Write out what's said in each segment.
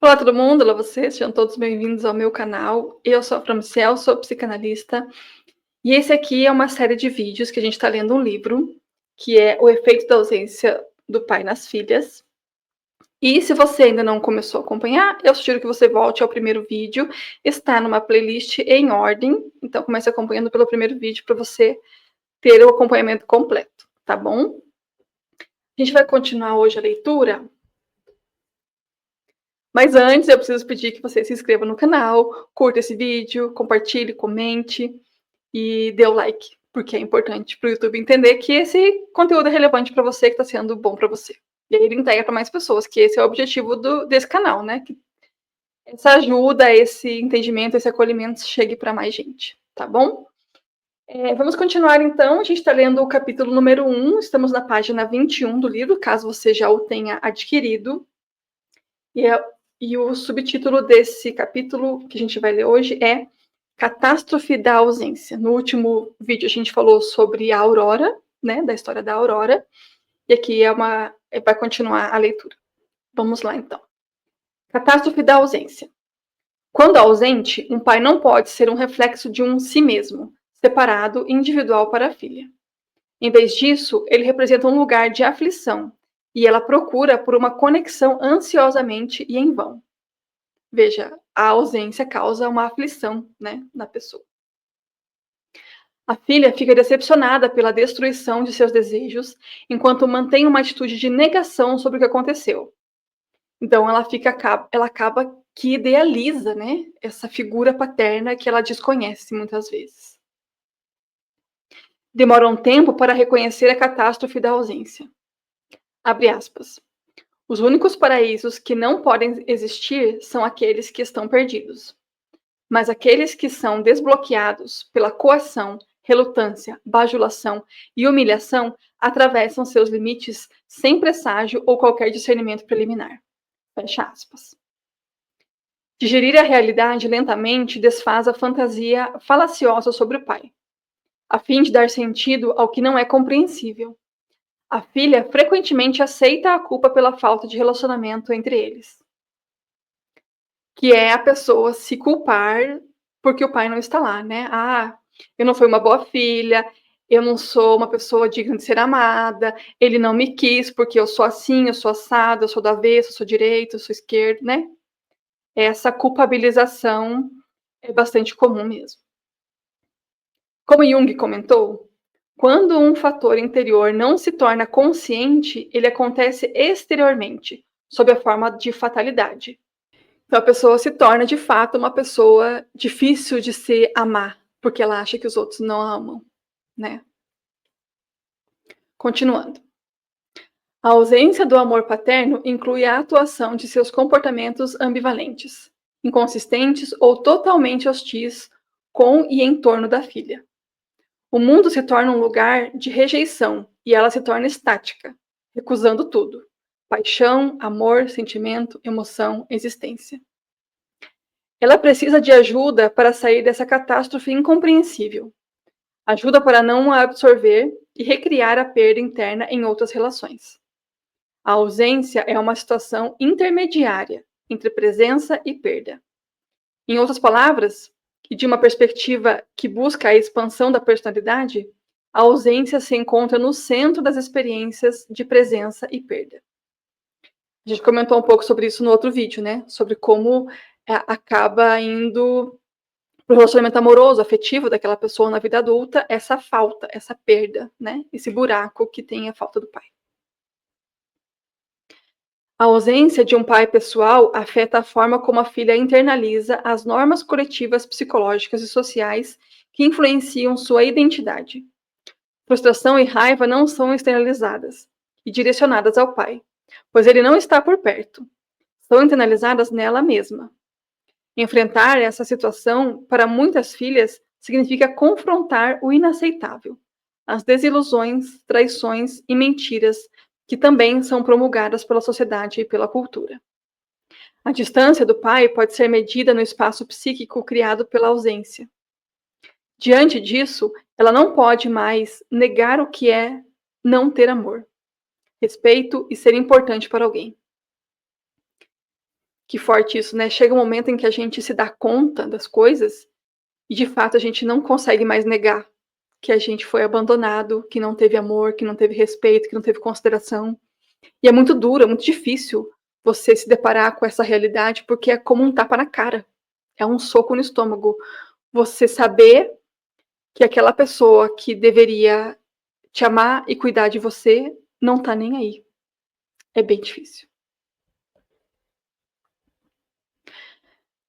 Olá todo mundo, olá vocês, sejam todos bem-vindos ao meu canal. Eu sou a Franciel, sou psicanalista e esse aqui é uma série de vídeos que a gente está lendo um livro, que é O Efeito da Ausência do Pai nas Filhas. E se você ainda não começou a acompanhar, eu sugiro que você volte ao primeiro vídeo, está numa playlist em ordem, então comece acompanhando pelo primeiro vídeo para você ter o acompanhamento completo, tá bom? A gente vai continuar hoje a leitura. Mas antes eu preciso pedir que você se inscreva no canal, curta esse vídeo, compartilhe, comente e dê o like, porque é importante para o YouTube entender que esse conteúdo é relevante para você, que está sendo bom para você. E aí ele entrega para mais pessoas, que esse é o objetivo desse canal, né? Que essa ajuda, esse entendimento, esse acolhimento chegue para mais gente, tá bom? Vamos continuar então, a gente está lendo o capítulo número 1, estamos na página 21 do livro, caso você já o tenha adquirido. E o subtítulo desse capítulo que a gente vai ler hoje é Catástrofe da Ausência. No último vídeo a gente falou sobre a Aurora, né, da história da Aurora, e aqui vai continuar a leitura. Vamos lá então. Catástrofe da Ausência. Quando ausente, um pai não pode ser um reflexo de um si mesmo, separado e individual para a filha. Em vez disso, ele representa um lugar de aflição, e ela procura por uma conexão ansiosamente e em vão. Veja, a ausência causa uma aflição, né, na pessoa. A filha fica decepcionada pela destruição de seus desejos, enquanto mantém uma atitude de negação sobre o que aconteceu. Então ela acaba que idealiza, né, essa figura paterna que ela desconhece muitas vezes. Demora um tempo para reconhecer a catástrofe da ausência. Abre aspas. Os únicos paraísos que não podem existir são aqueles que estão perdidos. Mas aqueles que são desbloqueados pela coação, relutância, bajulação e humilhação atravessam seus limites sem presságio ou qualquer discernimento preliminar. Fecha aspas. Digerir a realidade lentamente desfaz a fantasia falaciosa sobre o pai, a fim de dar sentido ao que não é compreensível. A filha frequentemente aceita a culpa pela falta de relacionamento entre eles, que é a pessoa se culpar porque o pai não está lá, né? Ah, eu não fui uma boa filha, eu não sou uma pessoa digna de ser amada, ele não me quis porque eu sou assim, eu sou assada, eu sou do avesso, eu sou direito, eu sou esquerdo, né? Essa culpabilização é bastante comum mesmo. Como Jung comentou, quando um fator interior não se torna consciente, ele acontece exteriormente, sob a forma de fatalidade. Então a pessoa se torna, de fato, uma pessoa difícil de se amar, porque ela acha que os outros não a amam, né? Continuando. A ausência do amor paterno inclui a atuação de seus comportamentos ambivalentes, inconsistentes ou totalmente hostis com e em torno da filha. O mundo se torna um lugar de rejeição e ela se torna estática, recusando tudo: paixão, amor, sentimento, emoção, existência. Ela precisa de ajuda para sair dessa catástrofe incompreensível. Ajuda para não a absorver e recriar a perda interna em outras relações. A ausência é uma situação intermediária entre presença e perda. Em outras palavras, e de uma perspectiva que busca a expansão da personalidade, a ausência se encontra no centro das experiências de presença e perda. A gente comentou um pouco sobre isso no outro vídeo, né? Sobre como acaba indo para o relacionamento amoroso, afetivo daquela pessoa na vida adulta, essa falta, essa perda, né? Esse buraco que tem a falta do pai. A ausência de um pai pessoal afeta a forma como a filha internaliza as normas coletivas psicológicas e sociais que influenciam sua identidade. Frustração e raiva não são externalizadas e direcionadas ao pai, pois ele não está por perto. São internalizadas nela mesma. Enfrentar essa situação, para muitas filhas, significa confrontar o inaceitável, as desilusões, traições e mentiras que também são promulgadas pela sociedade e pela cultura. A distância do pai pode ser medida no espaço psíquico criado pela ausência. Diante disso, ela não pode mais negar o que é não ter amor, respeito e ser importante para alguém. Que forte isso, né? Chega um momento em que a gente se dá conta das coisas e, de fato, a gente não consegue mais negar que a gente foi abandonado, que não teve amor, que não teve respeito, que não teve consideração. E é muito duro, é muito difícil você se deparar com essa realidade, porque é como um tapa na cara. É um soco no estômago. Você saber que aquela pessoa que deveria te amar e cuidar de você não tá nem aí. É bem difícil.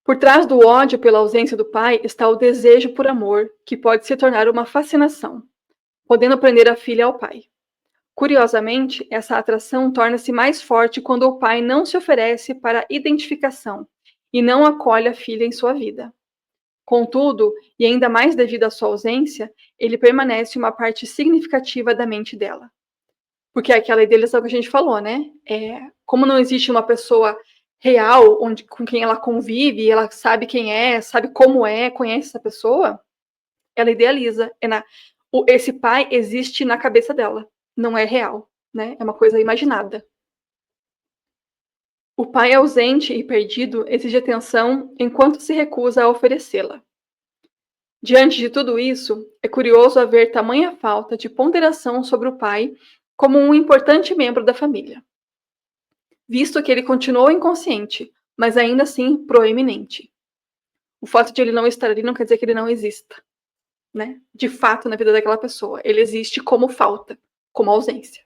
Por trás do ódio pela ausência do pai está o desejo por amor, que pode se tornar uma fascinação, podendo prender a filha ao pai. Curiosamente, essa atração torna-se mais forte quando o pai não se oferece para identificação e não acolhe a filha em sua vida. Contudo, e ainda mais devido à sua ausência, ele permanece uma parte significativa da mente dela. Porque é aquela idealização que a gente falou, né? Como não existe uma pessoa real com quem ela convive, ela sabe quem é, sabe como é, conhece essa pessoa, ela idealiza. Esse pai existe na cabeça dela, não é real, né? É uma coisa imaginada. O pai ausente e perdido exige atenção enquanto se recusa a oferecê-la. Diante de tudo isso, é curioso haver tamanha falta de ponderação sobre o pai como um importante membro da família, visto que ele continuou inconsciente, mas ainda assim proeminente. O fato de ele não estar ali não quer dizer que ele não exista, né? De fato, na vida daquela pessoa, ele existe como falta, como ausência.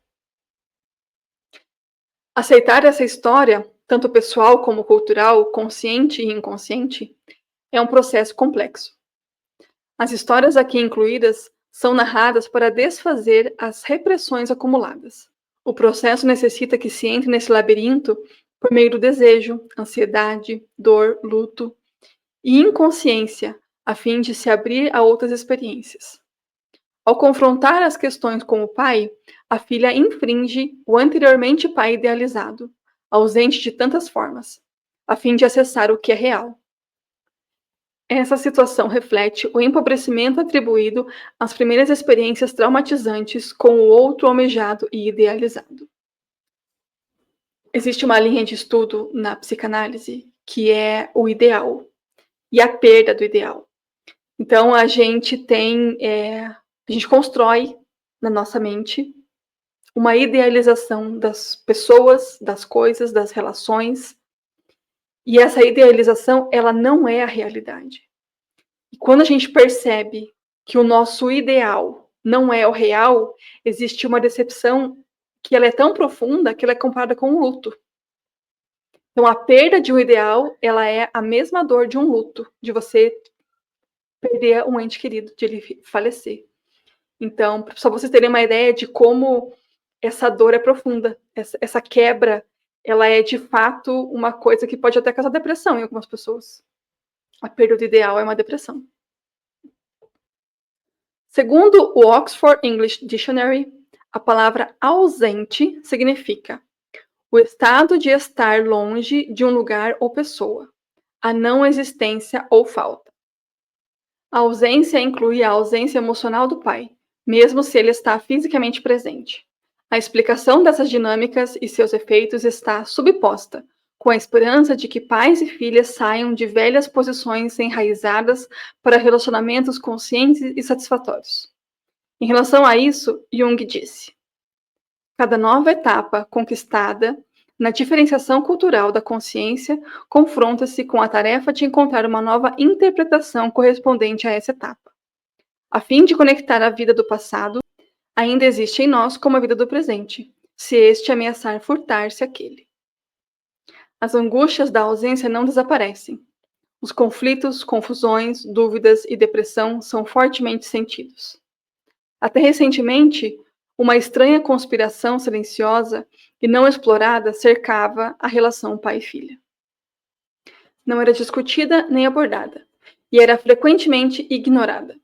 Aceitar essa história, tanto pessoal como cultural, consciente e inconsciente, é um processo complexo. As histórias aqui incluídas são narradas para desfazer as repressões acumuladas. O processo necessita que se entre nesse labirinto por meio do desejo, ansiedade, dor, luto e inconsciência, a fim de se abrir a outras experiências. Ao confrontar as questões com o pai, a filha infringe o anteriormente pai idealizado, ausente de tantas formas, a fim de acessar o que é real. Essa situação reflete o empobrecimento atribuído às primeiras experiências traumatizantes com o outro almejado e idealizado. Existe uma linha de estudo na psicanálise que é o ideal e a perda do ideal. Então a gente constrói na nossa mente uma idealização das pessoas, das coisas, das relações, e essa idealização ela não é a realidade. E quando a gente percebe que o nosso ideal não é o real, existe uma decepção que ela é tão profunda que ela é comparada com um luto. Então, a perda de um ideal, ela é a mesma dor de um luto, de você perder um ente querido, de ele falecer. Então, só vocês terem uma ideia de como essa dor é profunda, essa quebra, ela é de fato uma coisa que pode até causar depressão em algumas pessoas. A perda do ideal é uma depressão. Segundo o Oxford English Dictionary, a palavra ausente significa o estado de estar longe de um lugar ou pessoa, a não existência ou falta. A ausência inclui a ausência emocional do pai, mesmo se ele está fisicamente presente. A explicação dessas dinâmicas e seus efeitos está subposta, com a esperança de que pais e filhas saiam de velhas posições enraizadas para relacionamentos conscientes e satisfatórios. Em relação a isso, Jung disse: cada nova etapa conquistada na diferenciação cultural da consciência confronta-se com a tarefa de encontrar uma nova interpretação correspondente a essa etapa. A fim de conectar a vida do passado, ainda existe em nós como a vida do presente, se este ameaçar furtar-se aquele. As angústias da ausência não desaparecem. Os conflitos, confusões, dúvidas e depressão são fortemente sentidos. Até recentemente, uma estranha conspiração silenciosa e não explorada cercava a relação pai-filha. Não era discutida nem abordada, e era frequentemente ignorada.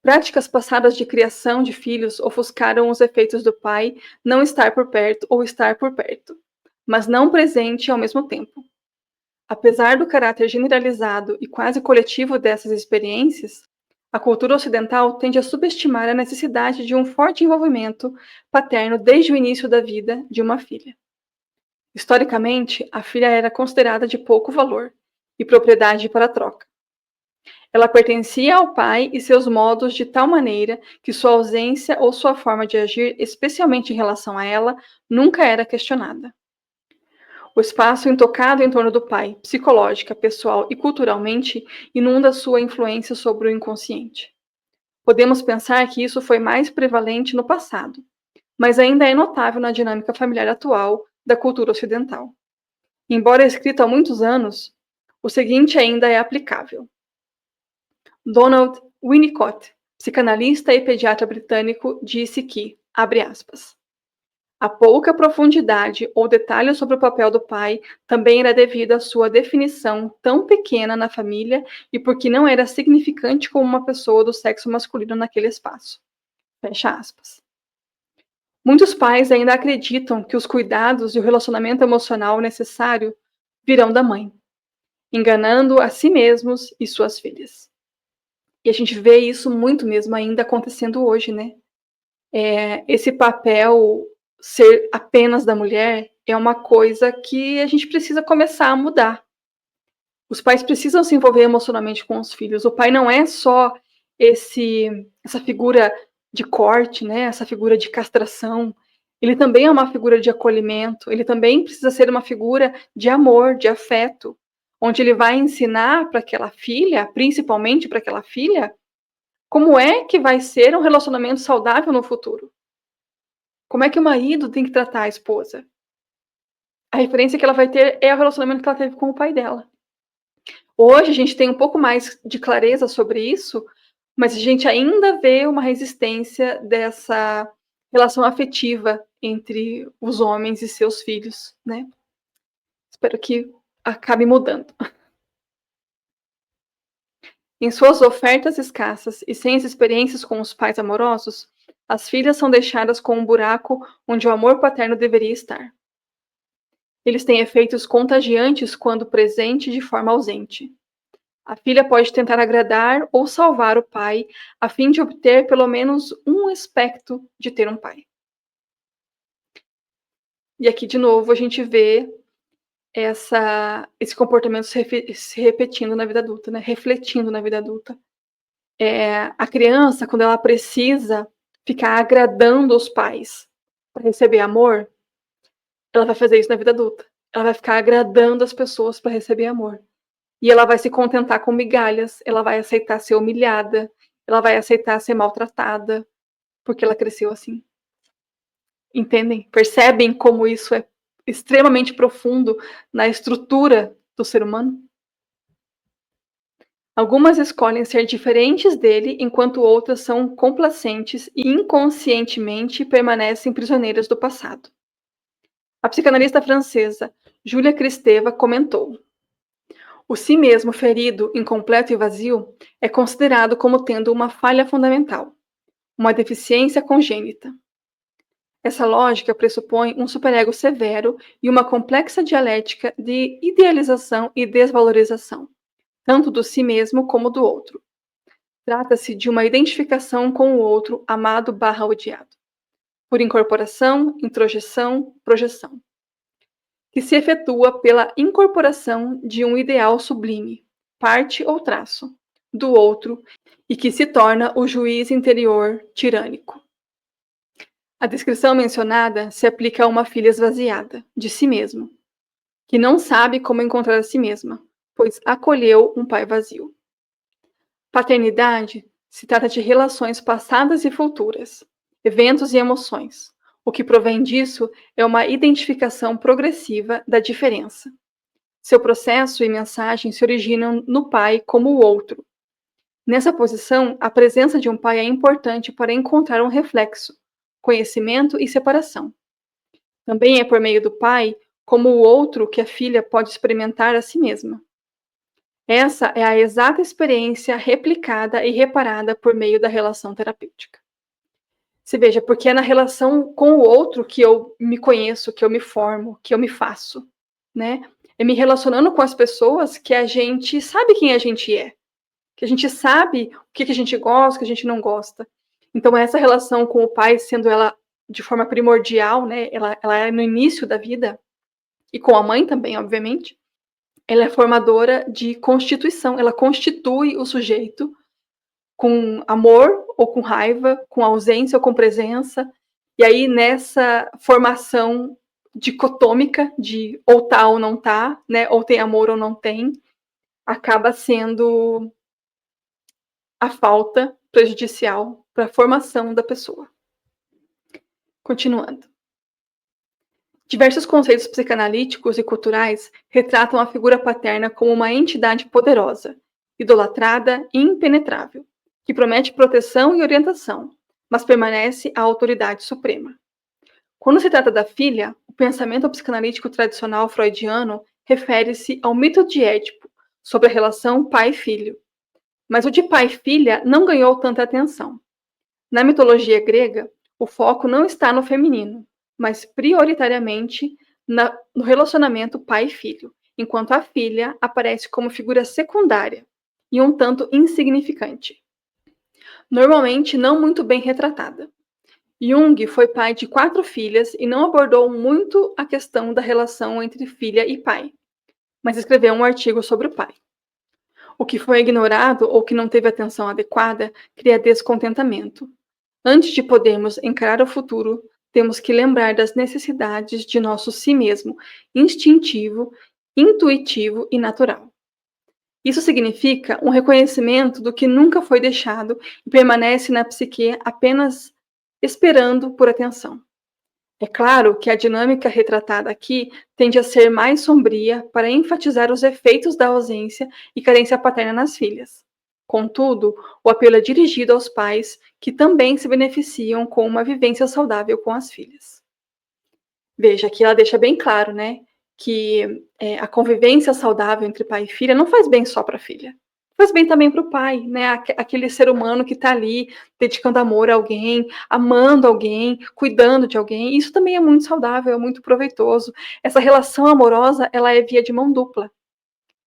Práticas passadas de criação de filhos ofuscaram os efeitos do pai não estar por perto ou estar por perto, mas não presente ao mesmo tempo. Apesar do caráter generalizado e quase coletivo dessas experiências, a cultura ocidental tende a subestimar a necessidade de um forte envolvimento paterno desde o início da vida de uma filha. Historicamente, a filha era considerada de pouco valor e propriedade para troca. Ela pertencia ao pai e seus modos de tal maneira que sua ausência ou sua forma de agir, especialmente em relação a ela, nunca era questionada. O espaço intocado em torno do pai, psicológica, pessoal e culturalmente, inunda sua influência sobre o inconsciente. Podemos pensar que isso foi mais prevalente no passado, mas ainda é notável na dinâmica familiar atual da cultura ocidental. Embora escrito há muitos anos, o seguinte ainda é aplicável. Donald Winnicott, psicanalista e pediatra britânico, disse que, abre aspas, a pouca profundidade ou detalhe sobre o papel do pai também era devido à sua definição tão pequena na família e porque não era significante como uma pessoa do sexo masculino naquele espaço. Fecha aspas. Muitos pais ainda acreditam que os cuidados e o relacionamento emocional necessário virão da mãe, enganando a si mesmos e suas filhas. E a gente vê isso muito mesmo ainda acontecendo hoje, né? Esse papel ser apenas da mulher é uma coisa que a gente precisa começar a mudar. Os pais precisam se envolver emocionalmente com os filhos. O pai não é só essa figura de corte, né? Essa figura de castração. Ele também é uma figura de acolhimento. Ele também precisa ser uma figura de amor, de afeto, onde ele vai ensinar para aquela filha, principalmente para aquela filha, como é que vai ser um relacionamento saudável no futuro. Como é que o marido tem que tratar a esposa? A referência que ela vai ter é o relacionamento que ela teve com o pai dela. Hoje a gente tem um pouco mais de clareza sobre isso, mas a gente ainda vê uma resistência dessa relação afetiva entre os homens e seus filhos, né? Espero que acabe mudando. Em suas ofertas escassas e sem as experiências com os pais amorosos, as filhas são deixadas com um buraco onde o amor paterno deveria estar. Eles têm efeitos contagiantes quando presente de forma ausente. A filha pode tentar agradar ou salvar o pai, a fim de obter pelo menos um aspecto de ter um pai. E aqui, de novo, a gente vê esse comportamento se repetindo na vida adulta, né? Refletindo na vida adulta. A criança, quando ela precisa ficar agradando os pais para receber amor, ela vai fazer isso na vida adulta. Ela vai ficar agradando as pessoas para receber amor. E ela vai se contentar com migalhas, ela vai aceitar ser humilhada, ela vai aceitar ser maltratada, porque ela cresceu assim. Entendem? Percebem como isso é extremamente profundo na estrutura do ser humano? Algumas escolhem ser diferentes dele, enquanto outras são complacentes e inconscientemente permanecem prisioneiras do passado. A psicanalista francesa Julia Kristeva comentou: o si mesmo ferido, incompleto e vazio é considerado como tendo uma falha fundamental, uma deficiência congênita. Essa lógica pressupõe um superego severo e uma complexa dialética de idealização e desvalorização, tanto do si mesmo como do outro. Trata-se de uma identificação com o outro amado/odiado, por incorporação, introjeção, projeção, que se efetua pela incorporação de um ideal sublime, parte ou traço, do outro e que se torna o juiz interior tirânico. A descrição mencionada se aplica a uma filha esvaziada, de si mesma, que não sabe como encontrar a si mesma, pois acolheu um pai vazio. Paternidade se trata de relações passadas e futuras, eventos e emoções. O que provém disso é uma identificação progressiva da diferença. Seu processo e mensagem se originam no pai como o outro. Nessa posição, a presença de um pai é importante para encontrar um reflexo, conhecimento e separação. Também é por meio do pai, como o outro, que a filha pode experimentar a si mesma. Essa é a exata experiência replicada e reparada por meio da relação terapêutica. Se veja, porque é na relação com o outro que eu me conheço, que eu me formo, que eu me faço, né? É me relacionando com as pessoas que a gente sabe quem a gente é, que a gente sabe o que a gente gosta, o que a gente não gosta. Então, essa relação com o pai, sendo ela de forma primordial, né? Ela é no início da vida, e com a mãe também, obviamente, ela é formadora de constituição, ela constitui o sujeito com amor ou com raiva, com ausência ou com presença, e aí nessa formação dicotômica de ou tá ou não tá, né, ou tem amor ou não tem, acaba sendo a falta prejudicial para a formação da pessoa. Continuando. Diversos conceitos psicanalíticos e culturais retratam a figura paterna como uma entidade poderosa, idolatrada e impenetrável, que promete proteção e orientação, mas permanece a autoridade suprema. Quando se trata da filha, o pensamento psicanalítico tradicional freudiano refere-se ao mito de Édipo, sobre a relação pai-filho. Mas o de pai-filha não ganhou tanta atenção. Na mitologia grega, o foco não está no feminino, mas prioritariamente no relacionamento pai-filho, enquanto a filha aparece como figura secundária e um tanto insignificante. Normalmente não muito bem retratada. Jung foi pai de 4 filhas e não abordou muito a questão da relação entre filha e pai, mas escreveu um artigo sobre o pai. O que foi ignorado ou que não teve atenção adequada cria descontentamento. Antes de podermos encarar o futuro, temos que lembrar das necessidades de nosso si mesmo, instintivo, intuitivo e natural. Isso significa um reconhecimento do que nunca foi deixado e permanece na psique apenas esperando por atenção. É claro que a dinâmica retratada aqui tende a ser mais sombria para enfatizar os efeitos da ausência e carência paterna nas filhas. Contudo, o apelo é dirigido aos pais que também se beneficiam com uma vivência saudável com as filhas. Veja, aqui ela deixa bem claro, né, que a convivência saudável entre pai e filha não faz bem só para a filha. Faz bem também para o pai, né? Aquele ser humano que está ali dedicando amor a alguém, amando alguém, cuidando de alguém. Isso também é muito saudável, é muito proveitoso. Essa relação amorosa, ela é via de mão dupla,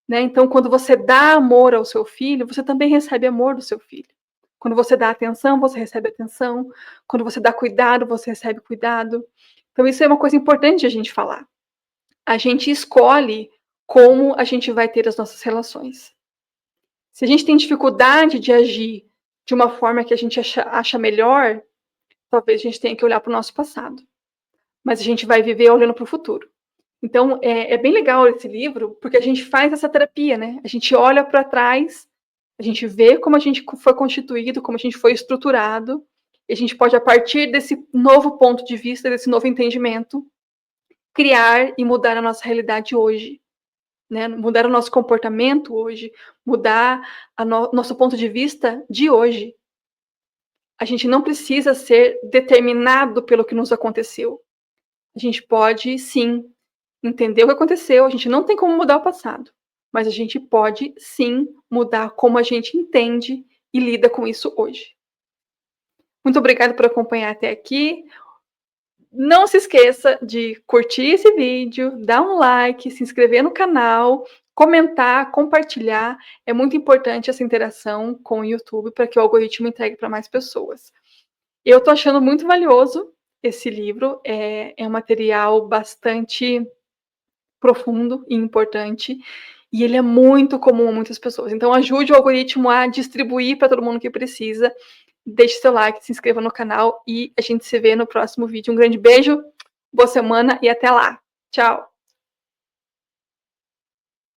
né? Então, quando você dá amor ao seu filho, você também recebe amor do seu filho. Quando você dá atenção, você recebe atenção. Quando você dá cuidado, você recebe cuidado. Então, isso é uma coisa importante a gente falar. A gente escolhe como a gente vai ter as nossas relações. Se a gente tem dificuldade de agir de uma forma que a gente acha melhor, talvez a gente tenha que olhar para o nosso passado. Mas a gente vai viver olhando para o futuro. Então, é bem legal esse livro, porque a gente faz essa terapia, né? A gente olha para trás, a gente vê como a gente foi constituído, como a gente foi estruturado, e a gente pode, a partir desse novo ponto de vista, desse novo entendimento, criar e mudar a nossa realidade hoje. Né, mudar o nosso comportamento hoje, mudar nosso ponto de vista de hoje. A gente não precisa ser determinado pelo que nos aconteceu. A gente pode, sim, entender o que aconteceu, a gente não tem como mudar o passado, mas a gente pode, sim, mudar como a gente entende e lida com isso hoje. Muito obrigada por acompanhar até aqui. Não se esqueça de curtir esse vídeo, dar um like, se inscrever no canal, comentar, compartilhar. É muito importante essa interação com o YouTube para que o algoritmo entregue para mais pessoas. Eu estou achando muito valioso esse livro, é um material bastante profundo e importante, e ele é muito comum a muitas pessoas. Então ajude o algoritmo a distribuir para todo mundo que precisa. Deixe seu like, se inscreva no canal e a gente se vê no próximo vídeo. Um grande beijo, boa semana e até lá. Tchau!